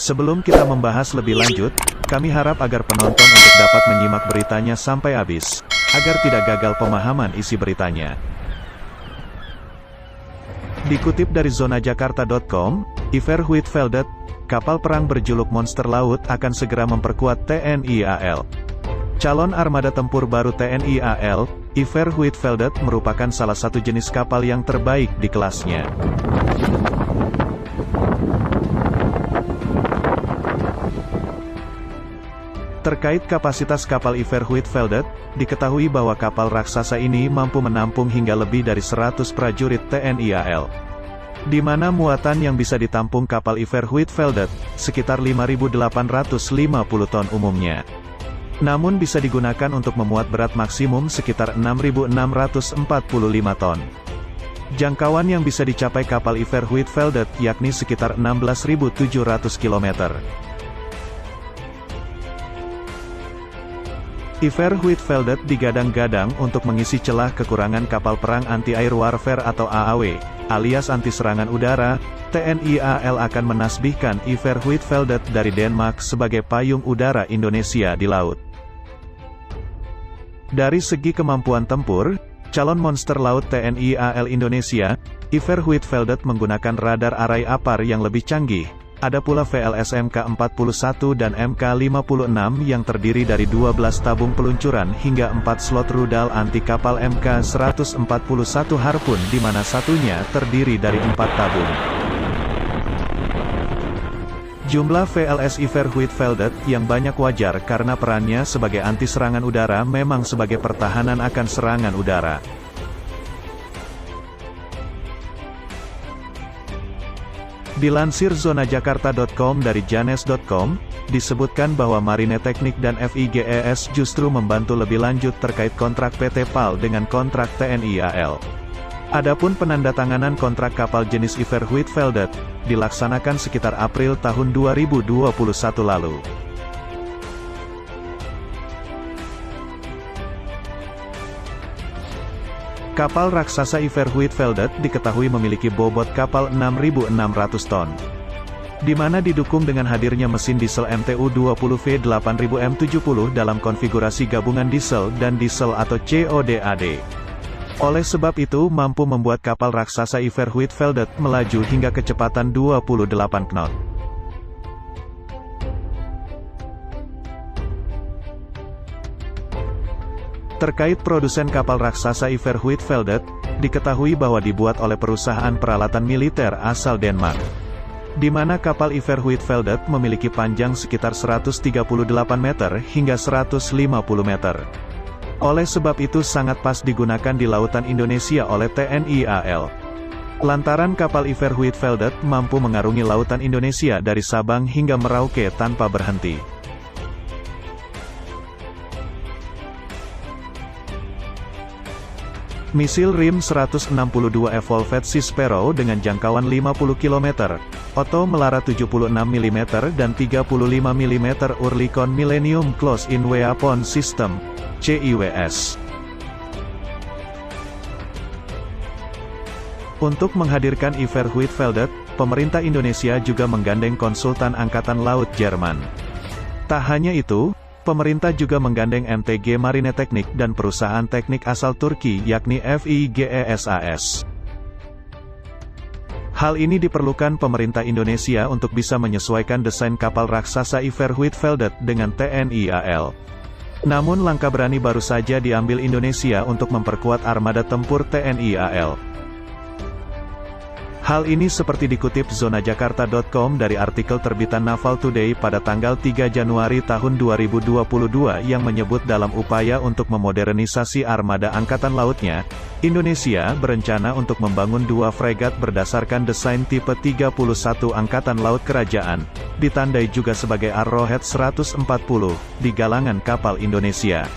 Sebelum kita membahas lebih lanjut, kami harap agar penonton untuk dapat menyimak beritanya sampai habis, agar tidak gagal pemahaman isi beritanya. Dikutip dari zonajakarta.com, Iver Huitfeldt, kapal perang berjuluk Monster Laut akan segera memperkuat TNI AL. Calon armada tempur baru TNI AL, Iver Huitfeldt merupakan salah satu jenis kapal yang terbaik di kelasnya. Terkait kapasitas kapal Iver Huitfeldt, diketahui bahwa kapal raksasa ini mampu menampung hingga lebih dari 100 prajurit TNI AL. Di mana muatan yang bisa ditampung kapal Iver Huitfeldt, sekitar 5.850 ton umumnya. Namun bisa digunakan untuk memuat berat maksimum sekitar 6.645 ton. Jangkauan yang bisa dicapai kapal Iver Huitfeldt yakni sekitar 16.700 km. Iver Huitfeldt digadang-gadang untuk mengisi celah kekurangan kapal perang anti-air warfare atau AAW, alias anti serangan udara. TNI AL akan menasbihkan Iver Huitfeldt dari Denmark sebagai payung udara Indonesia di laut. Dari segi kemampuan tempur, calon monster laut TNI AL Indonesia, Iver Huitfeldt menggunakan radar array APAR yang lebih canggih. Ada pula VLS Mk41 dan Mk56 yang terdiri dari 12 tabung peluncuran hingga 4 slot rudal anti kapal Mk141 Harpoon di mana satunya terdiri dari 4 tabung. Jumlah VLS Iver Huitfeldt yang banyak wajar karena perannya sebagai anti serangan udara memang sebagai pertahanan akan serangan udara. Dilansir zonajakarta.com dari janes.com, disebutkan bahwa Marine Teknik dan FIGES justru membantu lebih lanjut terkait kontrak PT PAL dengan kontrak TNI AL. Adapun penandatanganan kontrak kapal jenis Iver Huitfeldt, dilaksanakan sekitar April tahun 2021 lalu. Kapal raksasa Iver Huitfeldt diketahui memiliki bobot kapal 6.600 ton. Di mana didukung dengan hadirnya mesin diesel MTU-20V 8000 M70 dalam konfigurasi gabungan diesel dan diesel atau CODAD. Oleh sebab itu mampu membuat kapal raksasa Iver Huitfeldt melaju hingga kecepatan 28 knot. Terkait produsen kapal raksasa Iver Huitfeldt, diketahui bahwa dibuat oleh perusahaan peralatan militer asal Denmark. Di mana kapal Iver Huitfeldt memiliki panjang sekitar 138 meter hingga 150 meter. Oleh sebab itu sangat pas digunakan di lautan Indonesia oleh TNI AL. Lantaran kapal Iver Huitfeldt mampu mengarungi lautan Indonesia dari Sabang hingga Merauke tanpa berhenti. Misil RIM 162 Evolved Sea Sparrow dengan jangkauan 50 km, Otto Melara 76 mm dan 35 mm Oerlikon Millennium Close-in Weapon System, CIWS. Untuk menghadirkan Iver Huitfeldt, pemerintah Indonesia juga menggandeng konsultan Angkatan Laut Jerman. Tak hanya itu, pemerintah juga menggandeng MTG Marine Teknik dan perusahaan teknik asal Turki yakni FIGES. Hal ini diperlukan pemerintah Indonesia untuk bisa menyesuaikan desain kapal raksasa Iver Huitfeldt dengan TNI AL. Namun langkah berani baru saja diambil Indonesia untuk memperkuat armada tempur TNI AL. Hal ini seperti dikutip zonajakarta.com dari artikel terbitan Naval Today pada tanggal 3 Januari tahun 2022 yang menyebut dalam upaya untuk memodernisasi armada angkatan lautnya, Indonesia berencana untuk membangun 2 fregat berdasarkan desain tipe 31 Angkatan Laut Kerajaan, ditandai juga sebagai Arrowhead 140, di galangan kapal Indonesia.